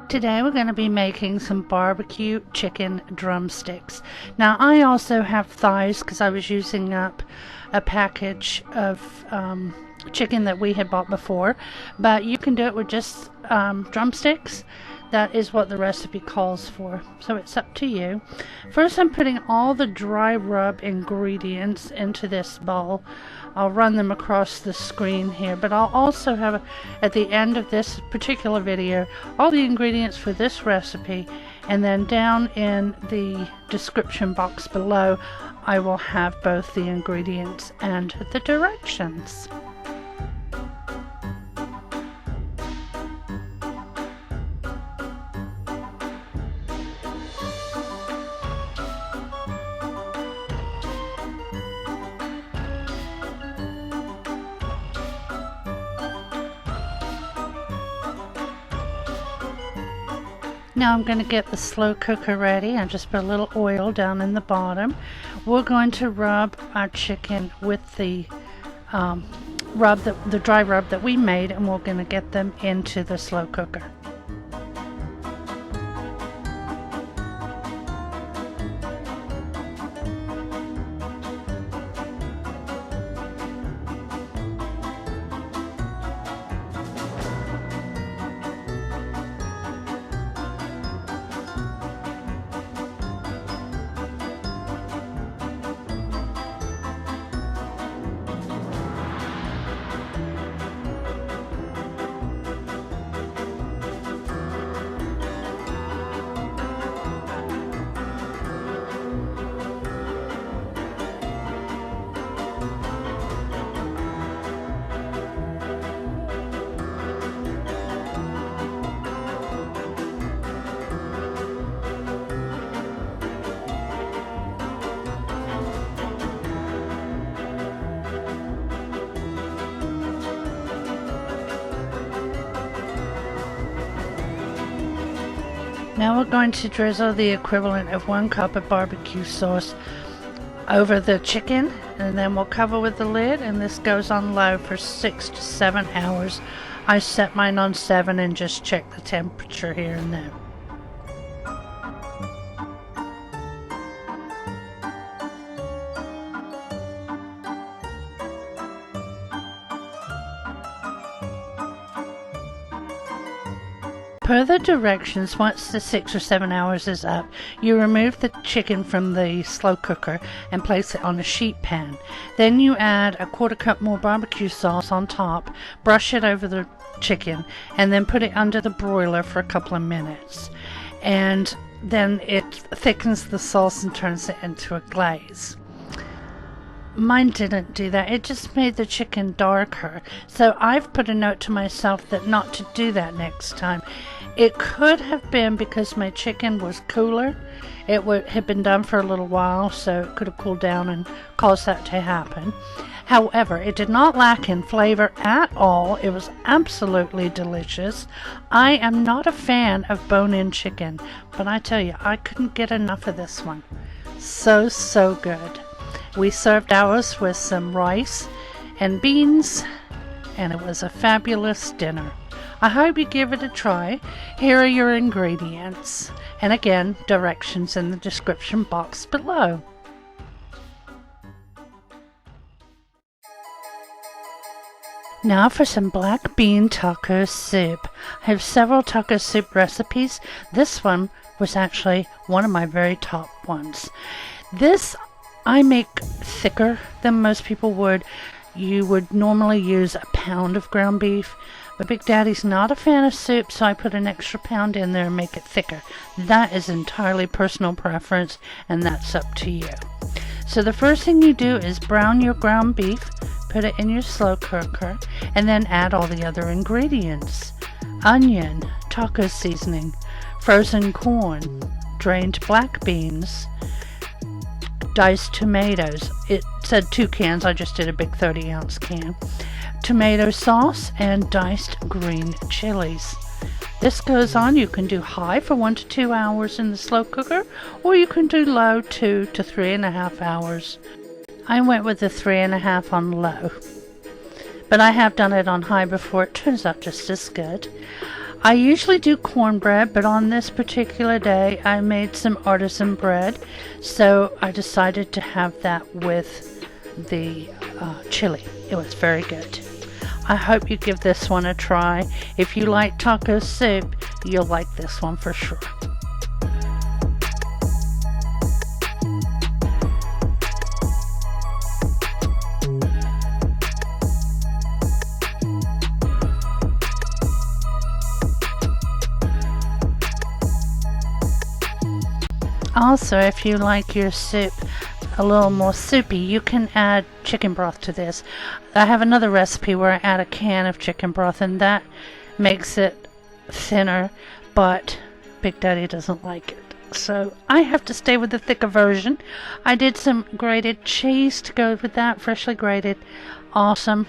Today we're going to be making some barbecue chicken drumsticks. Now I also have thighs because I was using up a package of chicken that we had bought before, but you can do it with just drumsticks. That is what the recipe calls for, so it's up to you. First, I'm putting all the dry rub ingredients into this bowl. I'll run them across the screen here, but I'll also have at the end of this particular video all the ingredients for this recipe, and then down in the description box below I will have both the ingredients and the directions. Now I'm going to get the slow cooker ready. I just put a little oil down in the bottom. We're going to rub our chicken with the dry rub that we made, and we're going to get them into the slow cooker. Now we're going to drizzle the equivalent of 1 cup of barbecue sauce over the chicken, and then we'll cover with the lid, and this goes on low for 6 to 7 hours. I set mine on 7 and just check the temperature here and there. Per the directions, once the 6 or 7 hours is up, you remove the chicken from the slow cooker and place it on a sheet pan. Then you add a 1/4 cup more barbecue sauce on top, brush it over the chicken, and then put it under the broiler for a couple of minutes. And then it thickens the sauce and turns it into a glaze. Mine didn't do that. It just made the chicken darker. So I've put a note to myself that not to do that next time. It could have been because my chicken was cooler. It had been done for a little while, so it could have cooled down and caused that to happen. However, it did not lack in flavor at all. It was absolutely delicious. I am not a fan of bone-in chicken, but I tell you, I couldn't get enough of this one. So good. We served ours with some rice and beans, and it was a fabulous dinner. I hope you give it a try. Here are your ingredients, and again, directions in the description box below. Now for some black bean taco soup. I have several taco soup recipes. This one was actually one of my very top ones. This I make thicker than most people would. You would normally use a pound of ground beef, but Big Daddy's not a fan of soup, so I put an extra pound in there and make it thicker. That is entirely personal preference, and that's up to you. So the first thing you do is brown your ground beef, put it in your slow cooker, and then add all the other ingredients. Onion, taco seasoning, frozen corn, drained black beans, diced tomatoes. It said 2 cans, I just did a big 30-ounce can. Tomato sauce and diced green chilies. This goes on, you can do high for 1 to 2 hours in the slow cooker, or you can do low 2 to 3.5 hours. I went with the 3.5 on low, but I have done it on high before. It turns out just as good. I usually do cornbread, but on this particular day I made some artisan bread, so I decided to have that with the chili. It was very good. I hope you give this one a try. If you like taco soup, you'll like this one for sure. Also, if you like your soup a little more soupy, you can add chicken broth to this. I have another recipe where I add a can of chicken broth, and that makes it thinner, but Big Daddy doesn't like it, so I have to stay with the thicker version. I did some grated cheese to go with that, freshly grated. Awesome.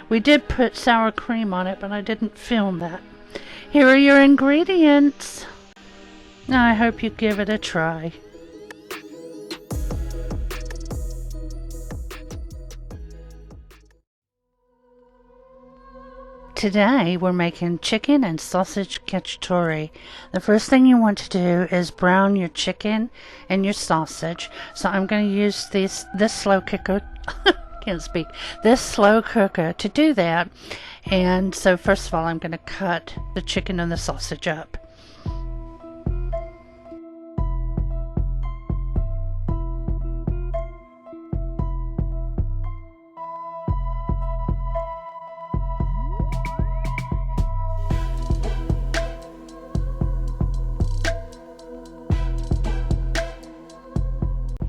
We did put sour cream on it, but I didn't film that. Here are your ingredients. I hope you give it a try. Today we're making chicken and sausage cacciatore. The first thing you want to do is brown your chicken and your sausage. So I'm going to use this slow cooker. Can't speak. This slow cooker to do that. And so first of all, I'm going to cut the chicken and the sausage up.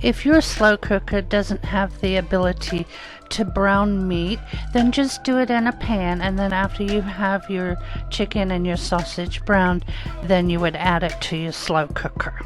If your slow cooker doesn't have the ability to brown meat, then just do it in a pan, and then after you have your chicken and your sausage browned, then you would add it to your slow cooker.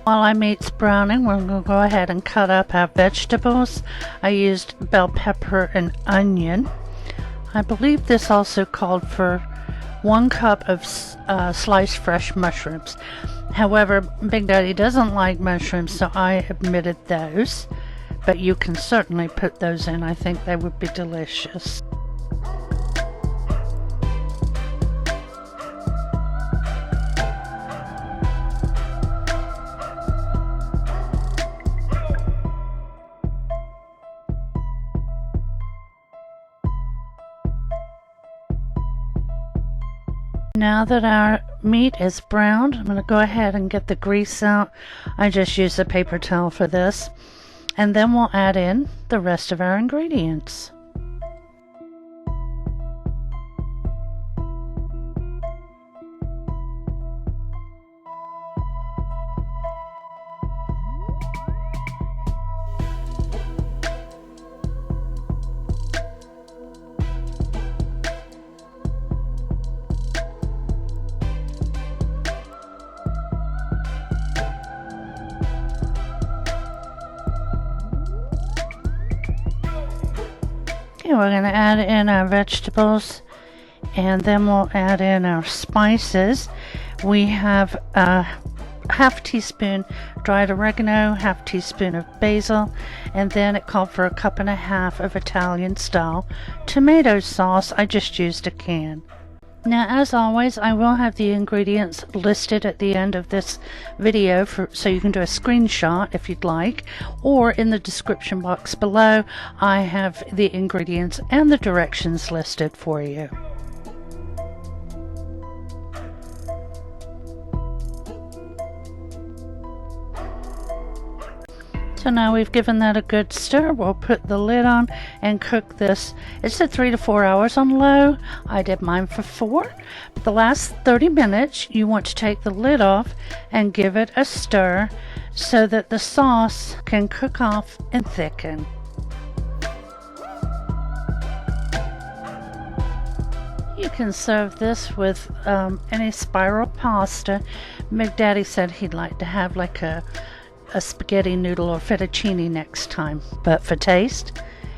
While our meat's browning, we're going to go ahead and cut up our vegetables. I used bell pepper and onion. I believe this also called for 1 cup of sliced fresh mushrooms. However, Big Daddy doesn't like mushrooms, so I omitted those. But you can certainly put those in. I think they would be delicious. Now that our meat is browned, I'm going to go ahead and get the grease out. I just used a paper towel for this. And then we'll add in the rest of our ingredients. Okay, we're going to add in our vegetables, and then we'll add in our spices. We have a half teaspoon dried oregano, half teaspoon of basil, and then it called for a cup and a half of Italian style tomato sauce. I just used a can. Now, as always, I will have the ingredients listed at the end of this video so you can do a screenshot if you'd like, or in the description box below I have the ingredients and the directions listed for you. So now we've given that a good stir. We'll put the lid on and cook this. It said 3 to 4 hours on low. I did mine for 4. But the last 30 minutes you want to take the lid off and give it a stir so that the sauce can cook off and thicken. You can serve this with any spiral pasta. McDaddy said he'd like to have like a spaghetti noodle or fettuccine next time, but for taste,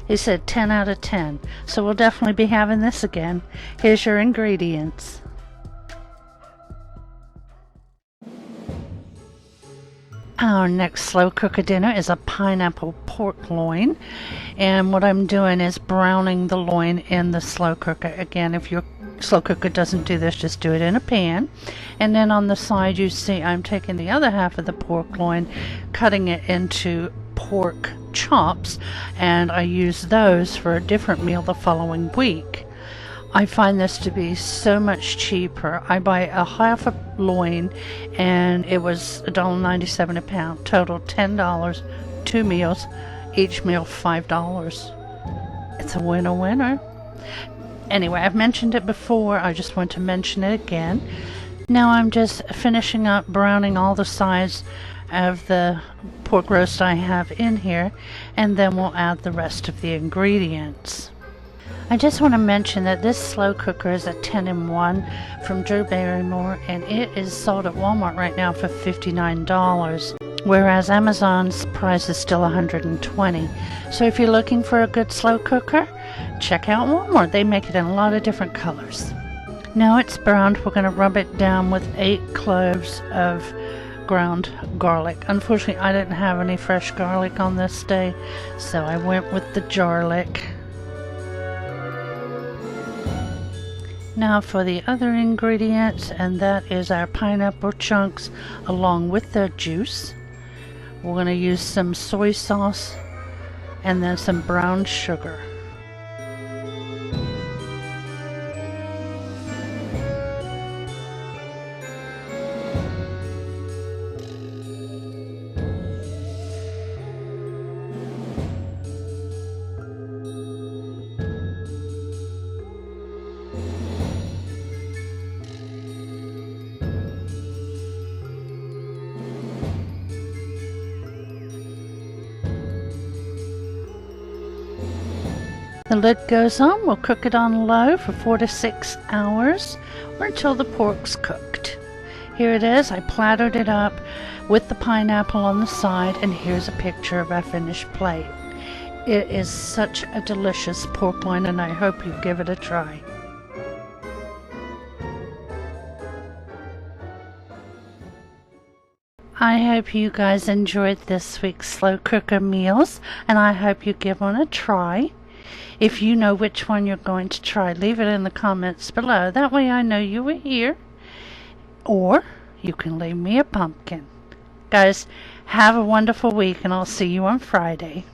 he said 10 out of 10. So we'll definitely be having this again. Here's your ingredients. Our next slow cooker dinner is a pineapple pork loin, and what I'm doing is browning the loin in the slow cooker. Again, if your slow cooker doesn't do this, just do it in a pan. And then on the side you see I'm taking the other half of the pork loin, cutting it into pork chops, and I use those for a different meal the following week. I find this to be so much cheaper. I buy a half a loin and it was $1.97 a pound, total $10, 2 meals, each meal $5. It's a winner. Anyway, I've mentioned it before, I just want to mention it again. Now I'm just finishing up browning all the sides of the pork roast I have in here, and then we'll add the rest of the ingredients. I just want to mention that this slow cooker is a 10-in-1 from Drew Barrymore, and it is sold at Walmart right now for $59, whereas Amazon's price is still $120. So if you're looking for a good slow cooker, check out Walmart. They make it in a lot of different colors. Now it's browned, we're going to rub it down with 8 cloves of ground garlic. Unfortunately, I didn't have any fresh garlic on this day, so I went with the garlic. Now for the other ingredients, and that is our pineapple chunks along with the juice. We're going to use some soy sauce and then some brown sugar. The lid goes on. We'll cook it on low for 4 to 6 hours or until the pork's cooked. Here it is. I plattered it up with the pineapple on the side, and here's a picture of our finished plate. It is such a delicious pork loin, and I hope you give it a try. I hope you guys enjoyed this week's slow cooker meals, and I hope you give one a try. If you know which one you're going to try, leave it in the comments below. That way I know you were here. Or you can leave me a pumpkin. Guys, have a wonderful week, and I'll see you on Friday.